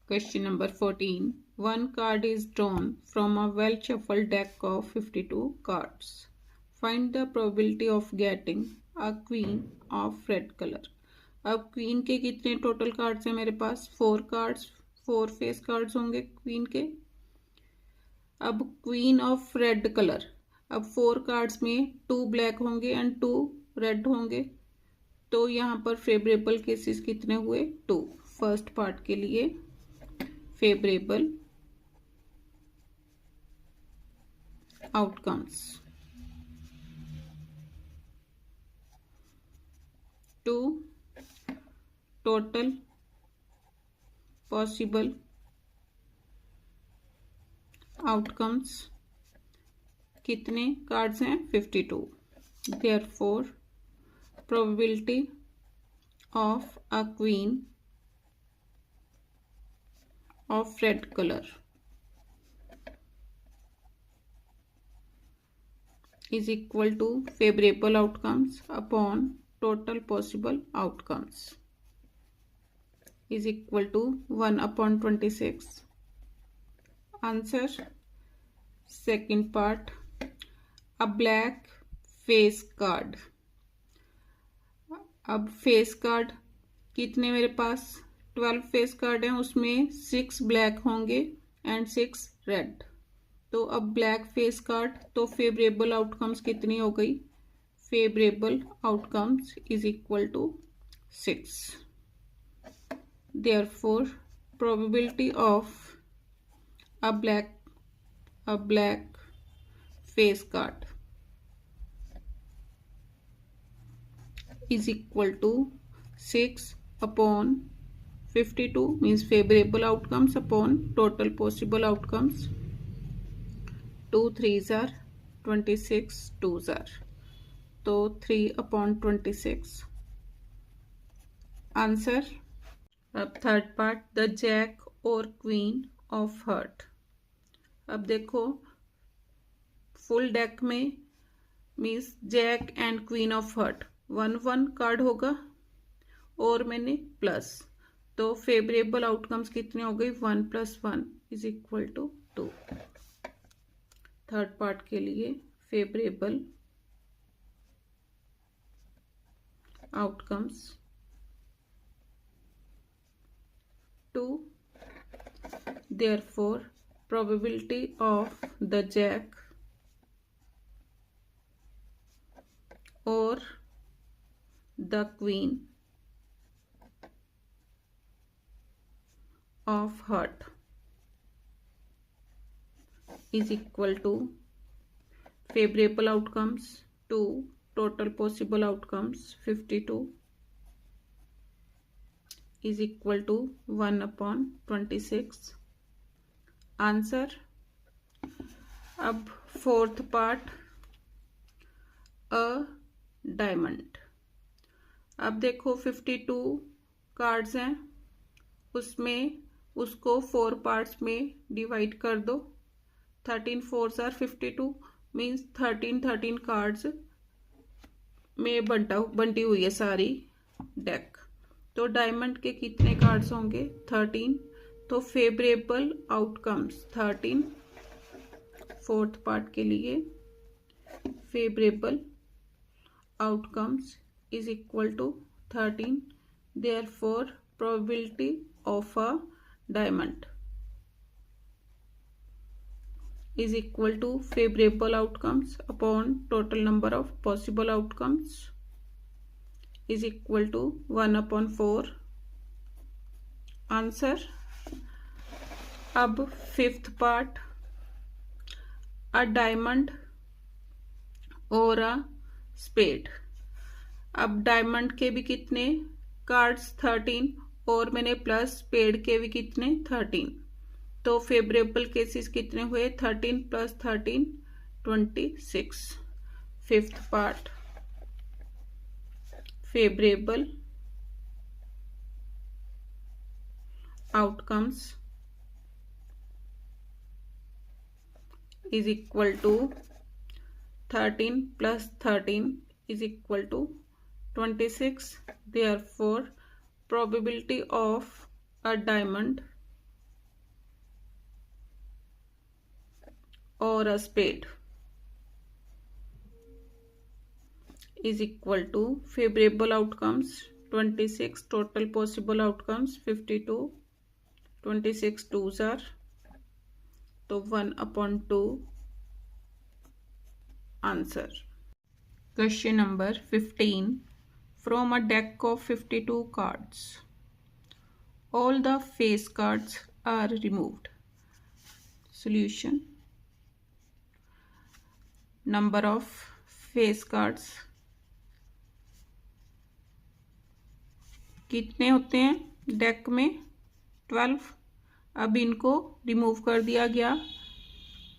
Question number 14. One card is drawn from a well-shuffled deck of 52 cards. Find the probability of getting a queen of red color. अब queen के कितने total cards हैं मेरे पास? 4 cards, 4 face cards होंगे queen के। अब queen of red colour, अब 4 cards में 2 ब्लैक होंगे एंड 2 रेड होंगे, तो यहाँ पर फेवरेबल केसेस कितने हुए? 2। फर्स्ट पार्ट के लिए favorable outcomes. 2 total possible outcomes. कितने कार्ड्स हैं? 52. Therefore probability of a queen of red color is equal to favorable outcomes upon total possible outcomes is equal to 1/26. Answer. Second part, a black face card. अब face card कितने मेरे पास? 12 face card हैं, उसमें 6 black होंगे and 6 red. तो अब black face card, तो favourable outcomes कितनी हो गई? Favourable outcomes is equal to 6। Therefore probability of a black face card is equal to 6/52 means favorable outcomes upon total possible outcomes. 2 3s are 26, 2s are, तो 3/26. Answer. अब third part, the jack और queen of heart. अब देखो full deck में means jack and queen of heart 1/1 card होगा और मैंने plus, तो फेवरेबल आउटकम्स कितने हो गई? 1 + 1 is equal to 2। Third part के लिए favourable outcomes 2, therefore probability of the jack और the queen of heart is equal to favorable outcomes 2, total possible outcomes 52 is equal to 1/26. Answer. अब fourth part, a diamond. अब देखो 52 cards हैं, उसमें उसको 4 parts में डिवाइड कर दो. 13 4s are 52 मीन्स 13 कार्ड्स में बंटी हुई है सारी डेक. तो डायमंड के कितने कार्ड्स होंगे? 13. तो फेवरेबल आउटकम्स 13. फोर्थ पार्ट के लिए favourable outcomes is equal to 13. Therefore probability of a diamond is equal to favorable outcomes upon total number of possible outcomes is equal to 1/4. Answer. अब fifth part, a diamond और अ spade. अब diamond के भी कितने cards? 13 और मैंने plus spade के भी कितने? 13. तो फेवरेबल केसेस कितने हुए? 13 + 13 26. Fifth part favourable outcomes is equal to 13 + 13 is equal to 26. Therefore probability of a diamond or a spade is equal to favorable outcomes 26, total possible outcomes 52, 26 twos are, तो 1/2 answer. Question number 15. From a deck of 52 cards, all the face cards are removed. Solution. Number of face cards कितने होते हैं deck में 12. अब इनको remove कर दिया गया,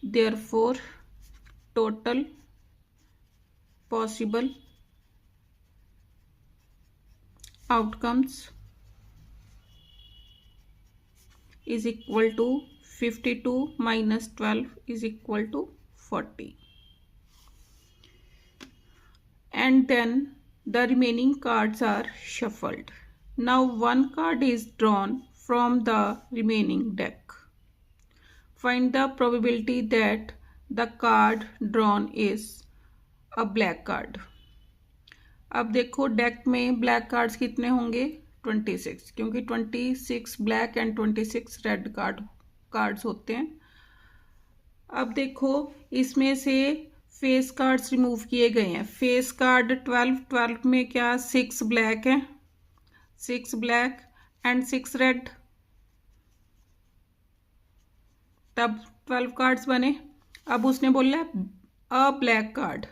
therefore total possible outcomes is equal to 52 minus 12 is equal to 40. And then the remaining cards are shuffled. Now one card is drawn from the remaining deck. Find the probability that the card drawn is a black card. अब देखो deck में black cards कितने होंगे 26, क्योंकि 26 black and 26 red cards होते हैं. अब देखो इसमें से फेस कार्ड्स रिमूव किए गए हैं. फेस कार्ड 12 में क्या 6 ब्लैक है, 6 ब्लैक एंड 6 रेड, तब 12 कार्ड्स बने. अब उसने बोला अ ब्लैक कार्ड.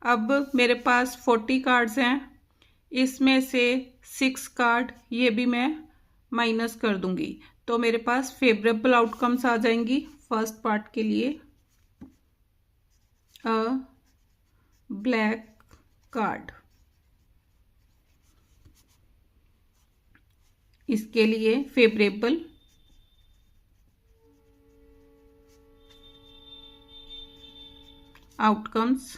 अब मेरे पास 40 कार्ड्स हैं, इसमें से 6 कार्ड ये भी मैं माइनस कर दूंगी, तो मेरे पास फेवरेबल आउटकम्स आ जाएंगी. फर्स्ट पार्ट के लिए अ ब्लैक कार्ड, इसके लिए favourable outcomes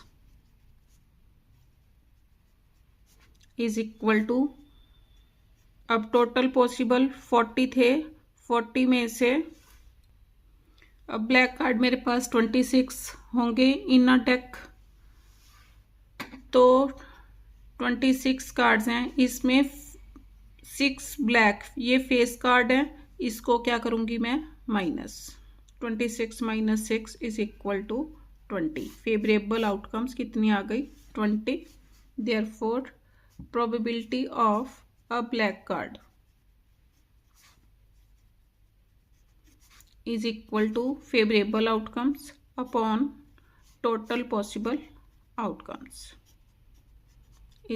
is equal to, अब टोटल पॉसिबल 40 थे, 40 में से अब ब्लैक कार्ड मेरे पास 26 होंगे इन अ डेक, तो 26 कार्ड्स हैं, इसमें 6 ब्लैक ये फेस कार्ड है, इसको क्या करूंगी मैं minus. 26 minus 6 is equal to 20. Favourable outcomes कितनी आ गई 20. Therefore probability of a black card is equal to favorable outcomes upon total possible outcomes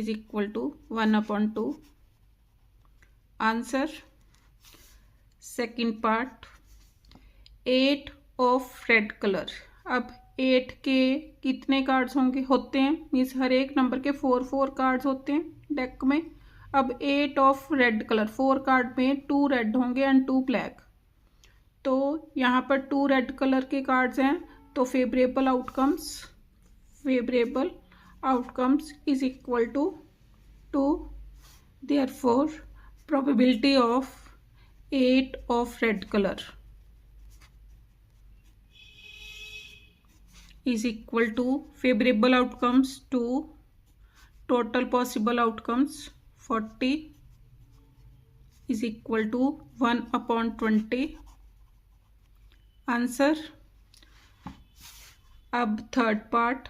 is equal to 1/2. Answer. Second part, 8 of red color. अब 8 के कितने cards होते हैं means हर एक number के 4 कार्ड्स होते हैं डेक में. अब 8 ऑफ रेड कलर, 4 कार्ड में 2 रेड होंगे एंड 2 ब्लैक, तो यहाँ पर 2 रेड कलर के कार्ड्स हैं, तो favourable outcomes is equal to 2. Therefore probability of 8 of red colour is equal to favorable outcomes 2, total possible outcomes 40 is equal to 1/20. Answer. अब third part,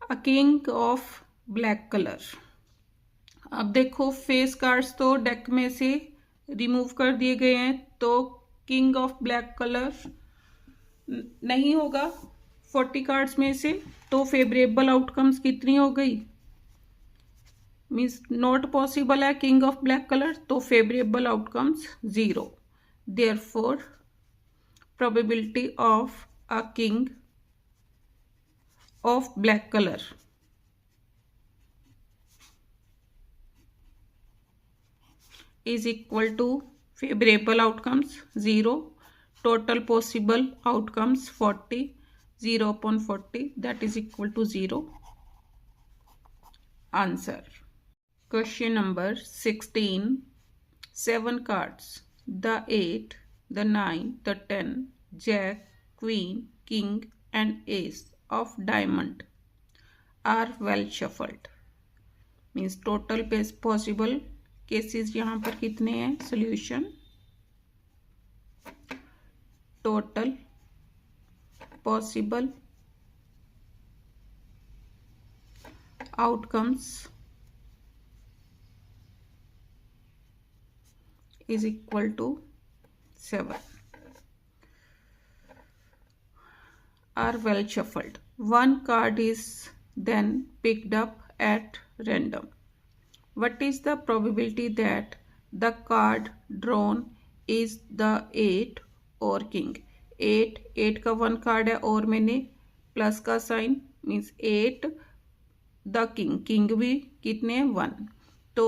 a king of black color. अब देखो face cards तो deck में से remove कर दिए गए हैं, तो किंग ऑफ ब्लैक कलर नहीं होगा 40 कार्ड्स में से, तो फेवरेबल आउटकम्स कितनी हो गई मीन्स नॉट पॉसिबल है किंग ऑफ ब्लैक कलर, तो favourable outcomes 0. Therefore probability of a king of black colour is equal to favourable outcomes 0, total possible outcomes 40, 0/40, that is equal to 0. Answer. Question number 16. 7 cards, the 8 the 9, the 10, Jack, Queen, King and Ace of diamond are well shuffled. Means total possible cases यहाँ पर कितने हैं? Solution total possible outcomes is equal to 7 are well shuffled. One card is then picked up at random. What is the probability that the card drawn is the 8 or king? 8 का 1 card है और मैंने plus का sign means 8 the king भी कितने 1 तो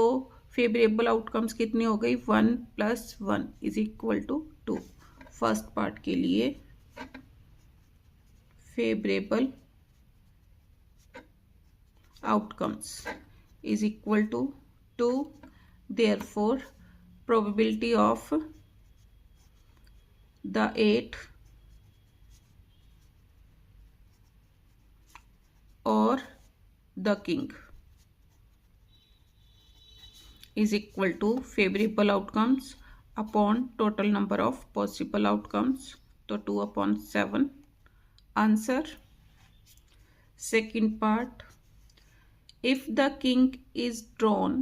favourable outcomes कितनी हो गई 1 + 1 is equal to 2. First part के लिए favourable outcomes is equal to 2. Therefore probability of the 8 or the king is equal to favorable outcomes upon total number of possible outcomes, so 2/7. Answer. Second part, if the king is drawn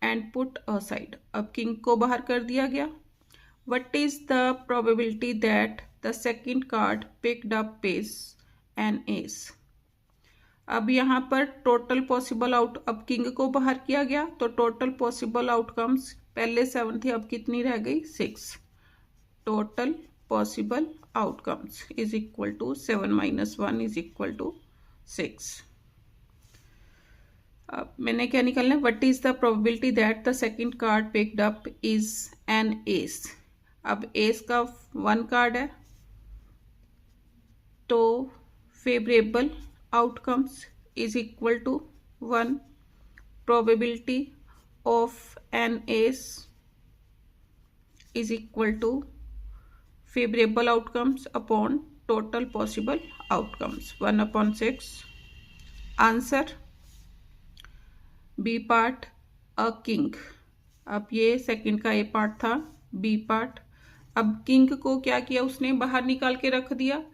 and put aside, अब king को बाहर कर दिया गया. What is the probability that the second card picked up is an ace? अब यहाँ पर total possible अब किंग को बाहर किया गया तो टोटल पॉसिबल आउटकम्स पहले 7 थी, अब कितनी रह गई 6. Total possible outcomes is equal to 7 - 1 is equal to 6. अब मैंने क्या निकालना है? What is the probability that the second card picked up is an ace. अब एस का 1 कार्ड है तो favourable outcomes is equal to 1. Probability of an ace is equal to favorable outcomes upon total possible outcomes 1/6. Answer. B part a king. अब ये second का ए part था. B part, अब king को क्या किया उसने बाहर निकाल के रख दिया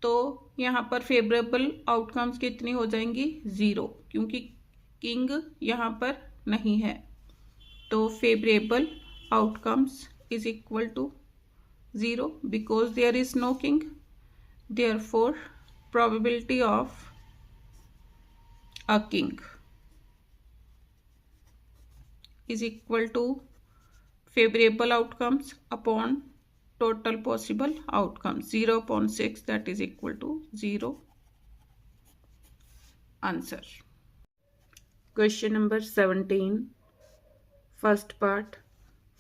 तो यहाँ पर फेवरेबल आउटकम्स कितनी हो जाएंगी 0 क्योंकि किंग यहाँ पर नहीं है तो favourable outcomes is equal to 0 because there is no king. Therefore probability of a king is equal to favorable outcomes upon total possible outcomes 0/6, that is equal to 0. Answer. Question number 17. First part,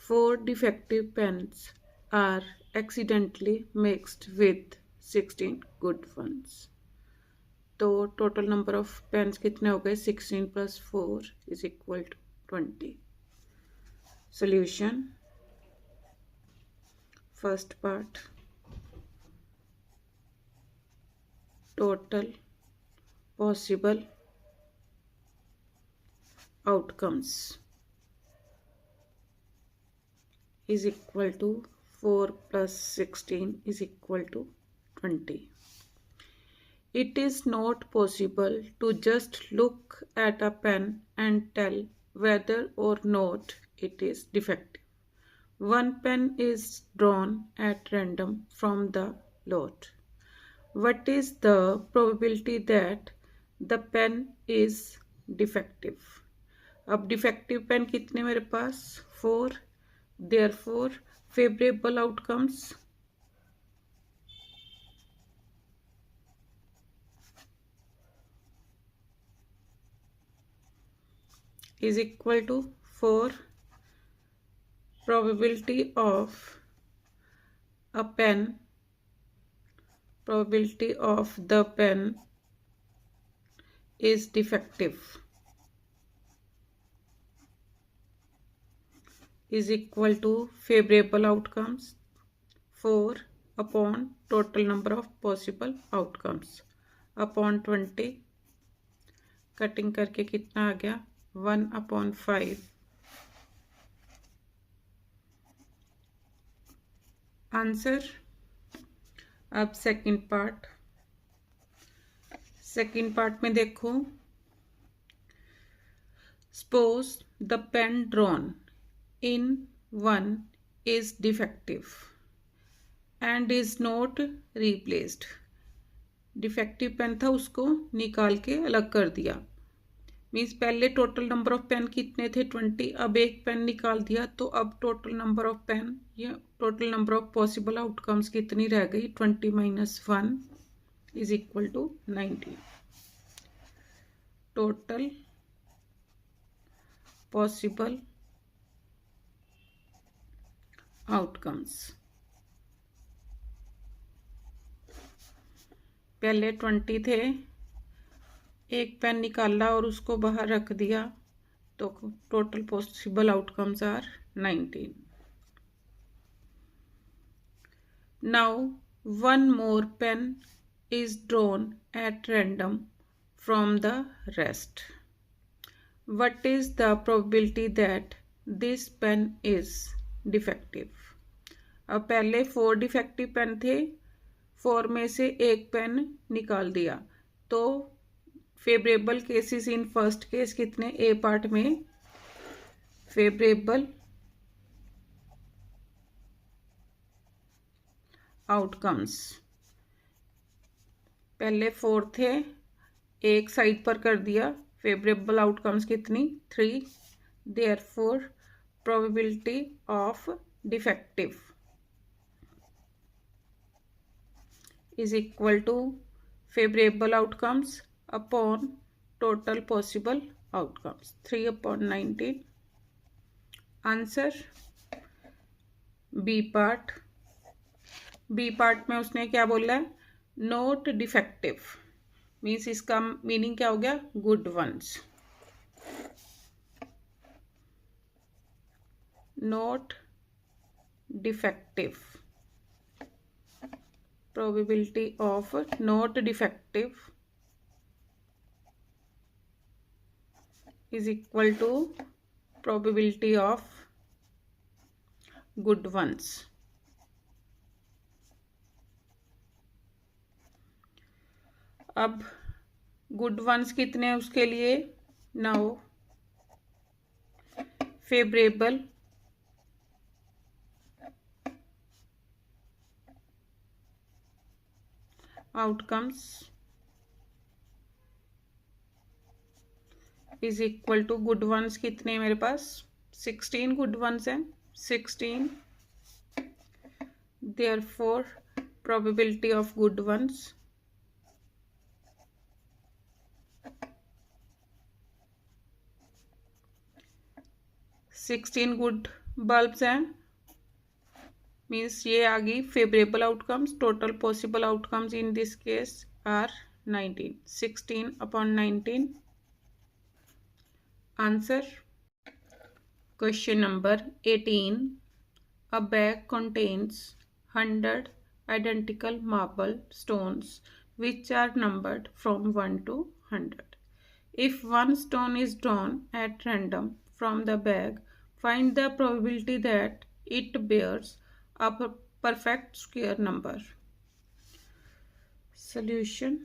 4 defective pens are accidentally mixed with 16 good ones. तो total number of pens कितने हो गए 16 + 4 is equal to 20. Solution. First part, total possible outcomes is equal to 4 + 16 is equal to 20. It is not possible to just look at a pen and tell whether or not it is defective. One pen is drawn at random from the lot. What is the probability that the pen is defective? अब defective pen कितने मेरे पास 4. Therefore favorable outcomes is equal to 4. Probability of a pen, probability of the pen is defective is equal to favorable outcomes 4 upon total number of possible outcomes upon 20, cutting करके कितना आ गया 1 upon 5। Answer. अब second part में देखो, suppose the pen drawn in 1 is defective and is not replaced। Defective pen था, उसको निकाल के अलग कर दिया। मीन्स पहले टोटल नंबर ऑफ पेन कितने थे 20, अब एक पेन निकाल दिया, तो अब टोटल नंबर ऑफ पेन या total number of possible outcomes कितनी रह गई 20 - 1 is equal to 19। Total possible outcomes, पहले 20 थे, एक पेन निकाला और उसको बाहर रख दिया, तो total possible outcomes are 19। Now 1 more pen is drawn at random from the rest। What is the probability that this pen is defective? अब पहले 4 डिफेक्टिव पेन थे, 4 में से एक पेन निकाल दिया, तो favourable cases in first case कितने, ए पार्ट में फेवरेबल आउटकम्स, पहले 4 थे, एक साइड पर कर दिया, फेवरेबल आउटकम्स कितनी 3। Therefore probability of defective is equal to favorable outcomes upon total possible outcomes 3 upon 19। Answer B part में उसने क्या बोला है, नॉट डिफेक्टिव, मीन्स इसका मीनिंग क्या हो गया, good ones. Not defective, probability of not defective is equal to probability of good ones। अब गुड वंस कितने हैं उसके लिए, now favourable outcomes is equal to good ones कितने हैं मेरे पास 16 गुड वंस हैं 16। Therefore probability of good ones sixteen good bulbs हैं, मीन्स ये आ गई favourable outcomes. Total possible outcomes in this case are 19। 16 upon 19। Answer question number 18। A bag contains 100 identical marble stones which are numbered from 1 to 100। If one stone is drawn at random from the bag, find the probability that it bears a perfect square number। Solution।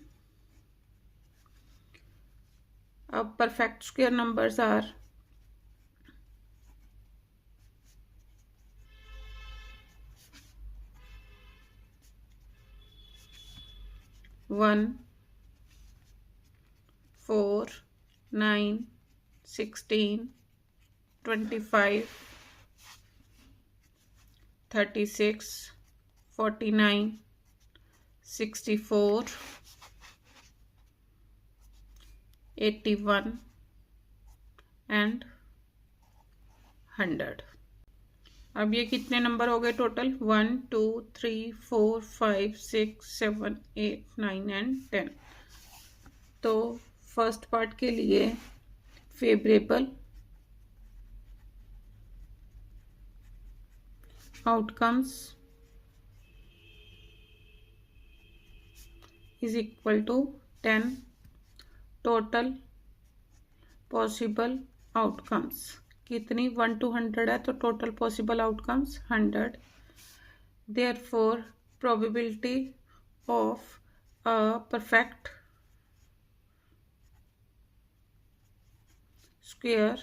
अब perfect square numbers are 1, 4, 9, 16, 25, 36, 49, 64, 81 and 100। अब ये कितने number हो गए total, 1 2 3 4 5 6 7 8 9 and 10। तो first part के लिए favourable outcomes is equal to 10 total possible outcomes. कितनी 1 to 100 है तो total possible outcomes 100. Therefore probability of a perfect square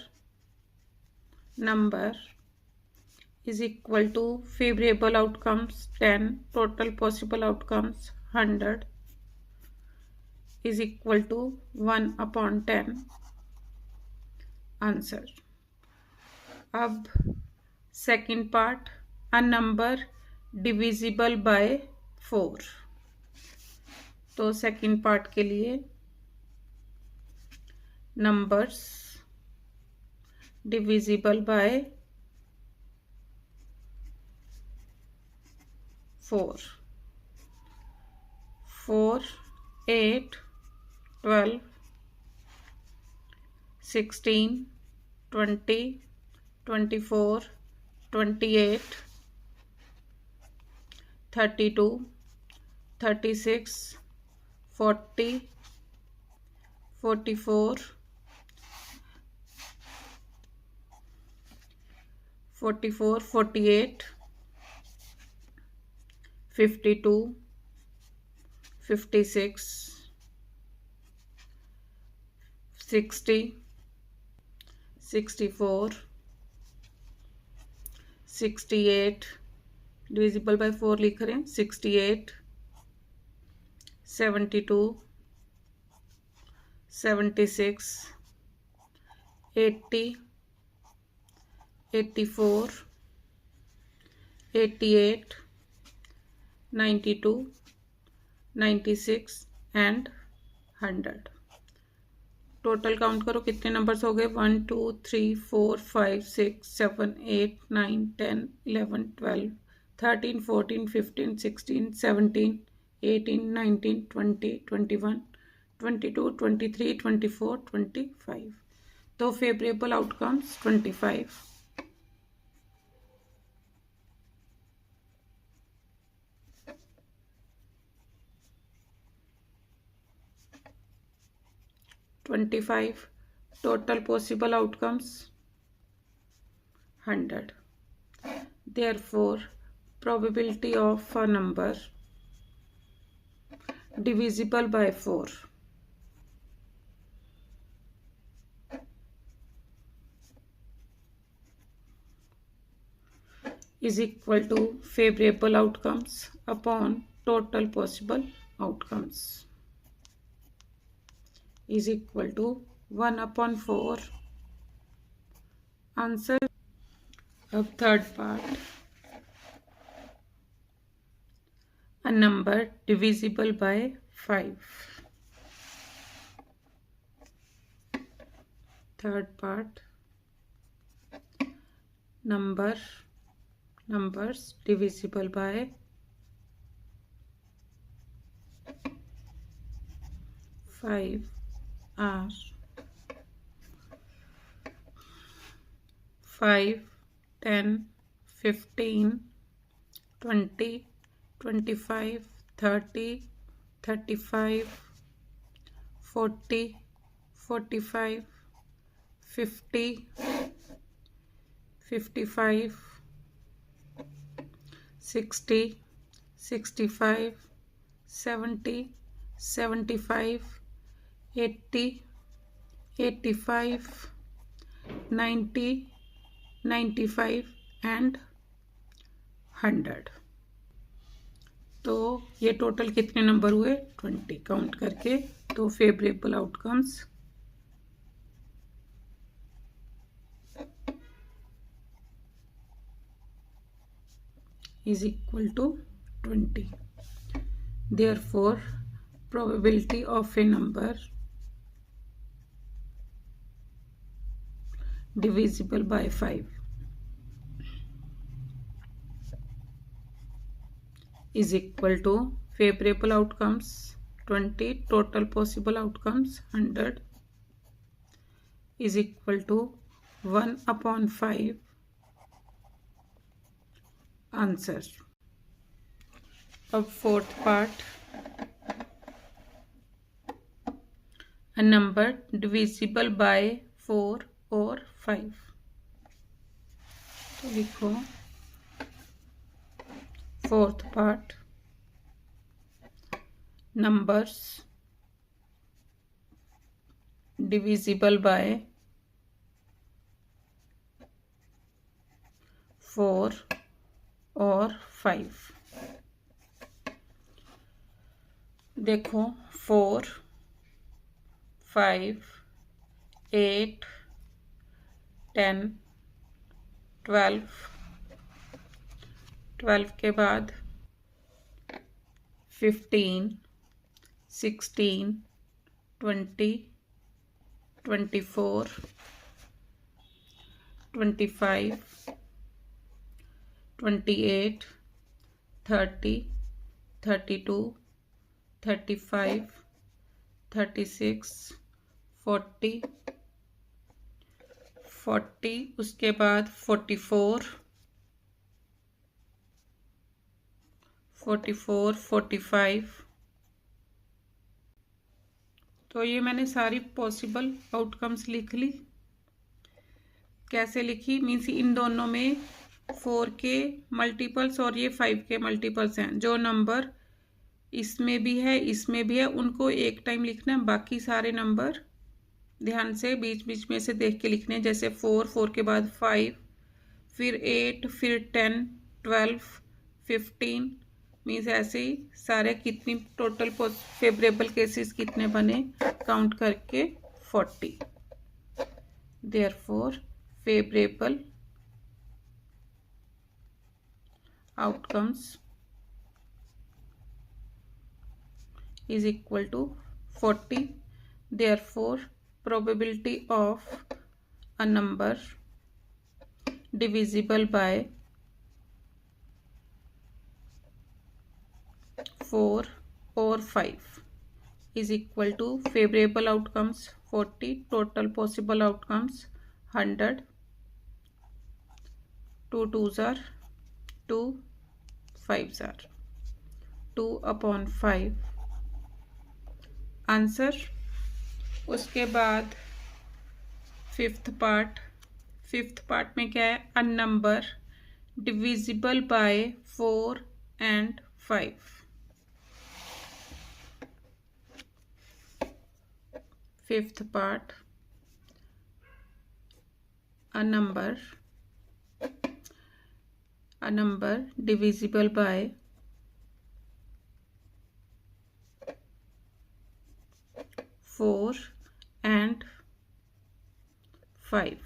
number is equal to favorable outcomes 10 total possible outcomes 100 is equal to 1 upon 10 answer. अब second part, a number divisible by 4. तो second part के लिए numbers divisible by 4. 4, 8, 12, 16, 20, 24, 28, 32, 36, 40, 44, 48, 52, 56, 60, 64, 68 divisible by 4 लिख रहे हैं. 68, 72, 76, 80, 84, 88, 92, 96 and 100. Total count करो कितने numbers हो गए. 1 2 3 4 5 6 7 8 9 10 11 12 13 14 15 16 17 18 19 20 21 22 23 24 25. तो favourable outcomes 25. total possible outcomes 100. Therefore probability of a number divisible by 4 is equal to favorable outcomes upon total possible outcomes is equal to 1 upon 4 answer. अब third part, a number divisible by 5. Third part, numbers divisible by 5 are 5, 10, 15, 20, 25, 30, 35, 40, 45, 50, 55, 60, 65, 70, 75, 80, 85, 90, 95 and 100. तो ये total कितने number हुए 20 count करके. तो favourable outcomes is equal to 20. Therefore probability of a number divisible by 5 is equal to favorable outcomes 20 total possible outcomes 100 is equal to 1 upon 5 answer. अब fourth part, a number divisible by 4 or 5। तो लिखो fourth part, numbers divisible by 4 और 5। देखो 4, 5, 8, 10, 12, 12 के बाद 15, 16, 20, 24, 25, 28, 30, 32, 35, 36, 40, 40, उसके बाद 44, 44, 45। तो ये मैंने सारी पॉसिबल आउटकम्स लिख ली। कैसे लिखी, मीन्स इन दोनों में 4 के मल्टीपल्स और ये 5 के मल्टीपल्स हैं। जो नंबर इसमें भी है इसमें भी है उनको एक टाइम लिखना है, बाकी सारे नंबर ध्यान से बीच बीच में से देख के लिखने हैं। जैसे 4, 4 के बाद 5, फिर 8, फिर 10, 12, 15, मीन्स ऐसे ही सारे कितनी टोटल फेवरेबल केसेस कितने बने काउंट करके 40। Therefore favourable outcomes is equal to 40। therefore probability of a number divisible by 4 or 5 is equal to favorable outcomes 40, total possible outcomes 100, 2 2s are 2, 5s are 2/5 answer. उसके बाद fifth part में क्या है, अ number divisible by 4 and 5। Fifth part, a number divisible by 4 and 5।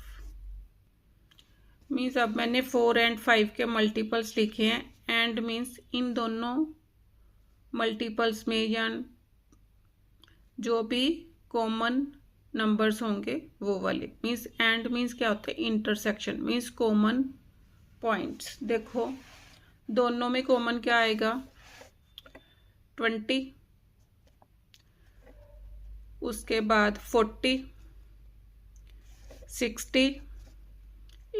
Means अब मैंने 4 and 5 के multiples लिखे हैं। एंड मीन्स इन दोनों मल्टीपल्स में या जो भी कॉमन नंबर्स होंगे वो वाले। मीन्स एंड मीन्स क्या होता है, इंटरसेक्शन मीन्स कॉमन पॉइंट्स। देखो दोनों में कॉमन क्या आएगा, 20, उसके बाद 40, 60,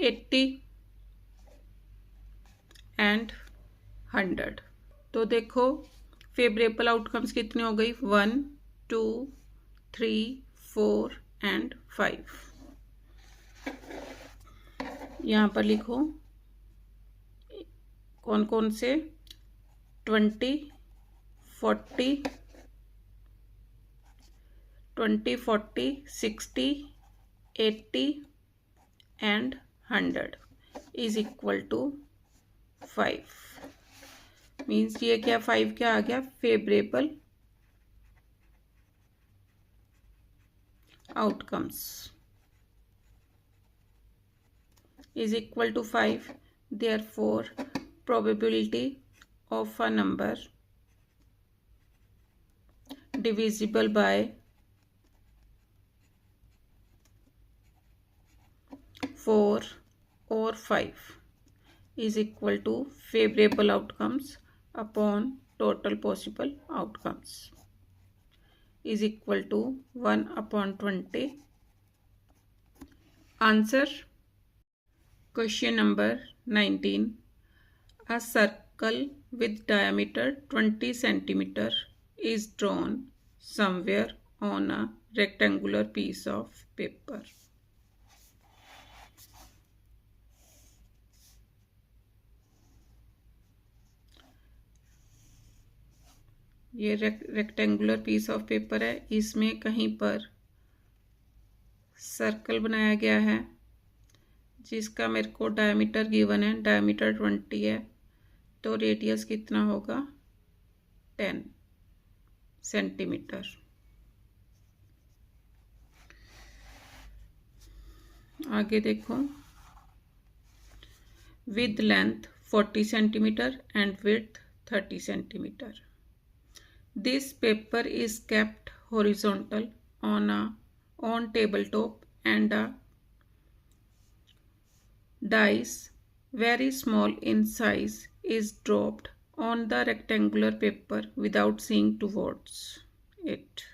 80 एंड 100। तो देखो फेवरेबल आउटकम्स कितनी हो गई, 1, 2, 3, 4 एंड 5। यहाँ पर लिखो कौन कौन से, 20, 40, 60, 80 and 100 is equal to 5। Means ये क्या 5 क्या आ गया, favourable outcomes is equal to 5। Therefore probability of a number divisible by 4 or 5 is equal to favorable outcomes upon total possible outcomes is equal to 1/20। Answer, question number 19, a circle with diameter 20 centimeter is drawn somewhere on a rectangular piece of paper. ये rectangular piece of paper है, इसमें कहीं पर circle बनाया गया है जिसका मेरे को डायमीटर गिवन है, डायमीटर 20 है, तो रेडियस कितना होगा 10 सेंटीमीटर। आगे देखो, with length 40 centimetre and width 30 centimetre. This paper is kept horizontal on tabletop and a dice very small in size is dropped on the rectangular paper without seeing towards it.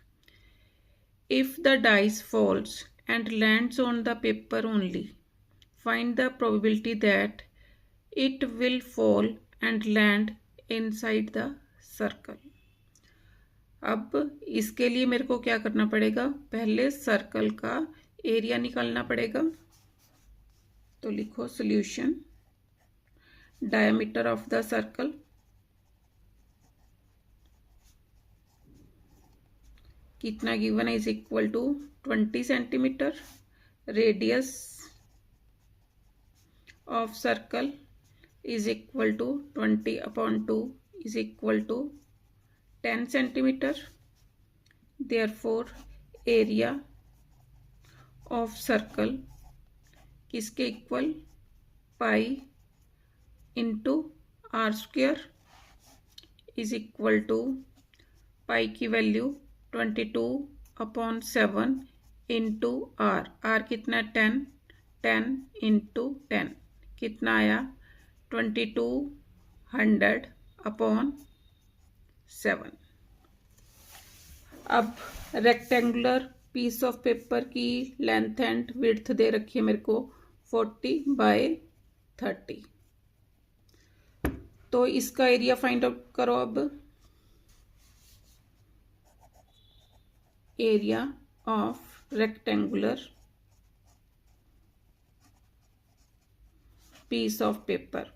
If the dice falls and lands on the paper only, find the probability that it will fall and land inside the circle. अब इसके लिए मेरे को क्या करना पड़ेगा, पहले circle का एरिया निकालना पड़ेगा। तो लिखो solution, diameter of the circle कितना गिवन है, is equal to 20 centimetre. Radius of circle is equal to 20/2 is equal to 10 centimetre. Therefore area of circle किसके equal, pi into R square is equal to, pi की value 22/7 into are कितना 10, 10 into 10 कितना आया 2200/7। अब rectangular piece of paper की length and width दे रखी है मेरे को 40/30। तो इसका एरिया फाइंड आउट करो। अब area of rectangular piece of paper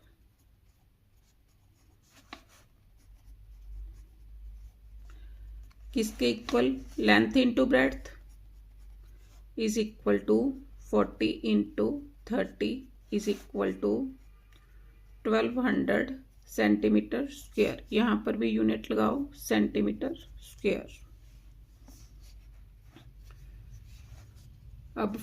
किसके equal, length into breadth is equal to 40 into 30 is equal to 1200 centimetre square. यहाँ पर भी यूनिट लगाओ, सेंटीमीटर स्क्वायर। अब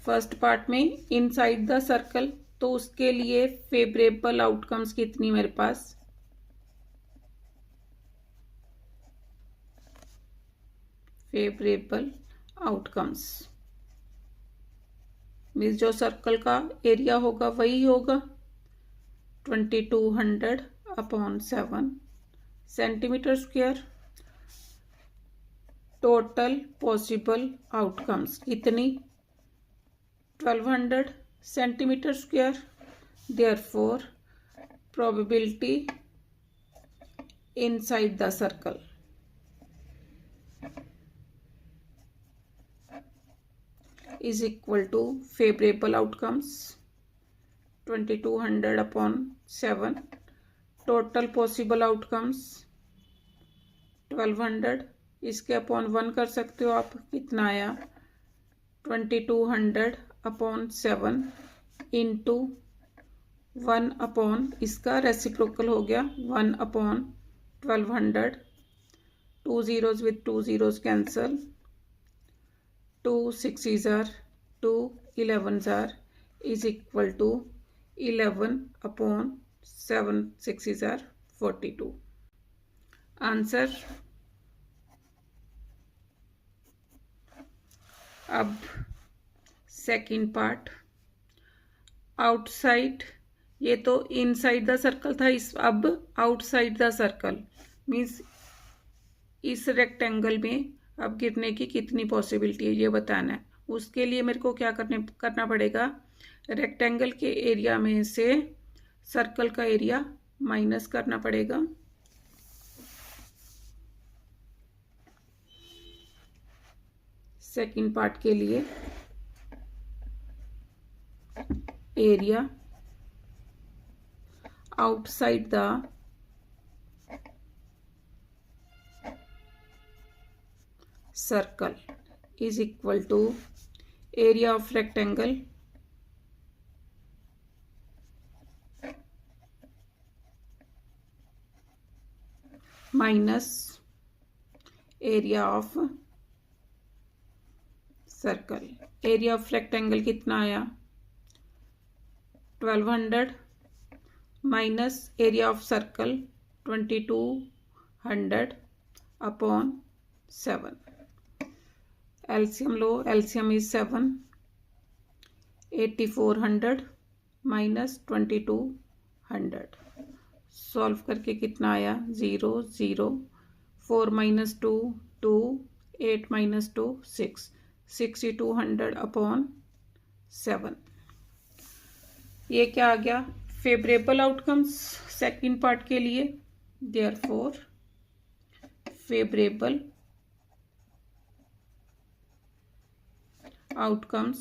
फर्स्ट पार्ट में इनसाइड द सर्कल, तो उसके लिए फेवरेबल आउटकम्स कितनी मेरे पास, फेवरेबल आउटकम्स मीन्स जो सर्कल का एरिया होगा वही होगा 2200/7 centimetre square. Total possible outcomes कितनी, 1200 centimetre square. Therefore probability inside the circle is equal to favorable outcomes 2200/7, total possible outcomes 1200, इसके अपॉन 1 कर सकते हो आप, कितना आया 2200/7 इंटू 1/, इसका रेसिप्रोकल हो गया 1/1200, 2 zeros with 2 zeros cancel, 2 6s are 2 11s are is equal to 11/7 6s are 42। Answer. अब सेकंड पार्ट, आउटसाइड, ये तो इनसाइड द सर्कल था, इस अब आउटसाइड द सर्कल मीन्स इस रेक्टेंगल में अब गिरने की कितनी पॉसिबिलिटी है ये बताना है। उसके लिए मेरे को क्या करना पड़ेगा, रेक्टेंगल के एरिया में से सर्कल का एरिया माइनस करना पड़ेगा। सेकंड पार्ट के लिए area outside the circle is equal to area of rectangle minus area of circle. Area of rectangle कितना आया 1200 minus area of circle 2200 upon 7। LCM low, LCM is 7। 8400 minus 2200 solve करके कितना आया 0 0 4 minus 2 2 8 minus 2 6 6200 upon 7। ये क्या आ गया favourable outcomes second part के लिए। Therefore favourable outcomes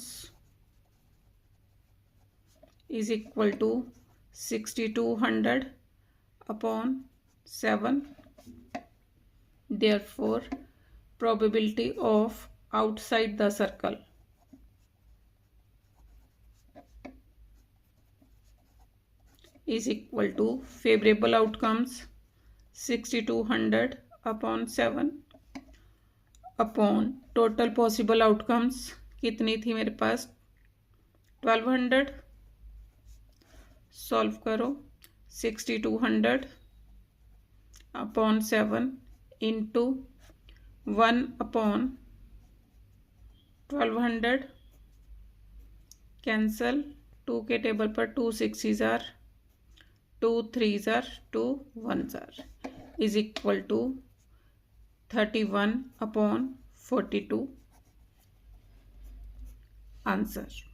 is equal to 6200 upon 7. Therefore, probability of outside the circle is equal to favorable outcomes 6200 upon 7 upon total possible outcomes कितनी थी मेरे पास 1200। सॉल्व करो 6200 अपॉन 7 इंटू 1 अपॉन 1200 कैंसल 2 के table पर 2 6s are 2 3s are 2 1s are is equal to 31 upon 42 answer.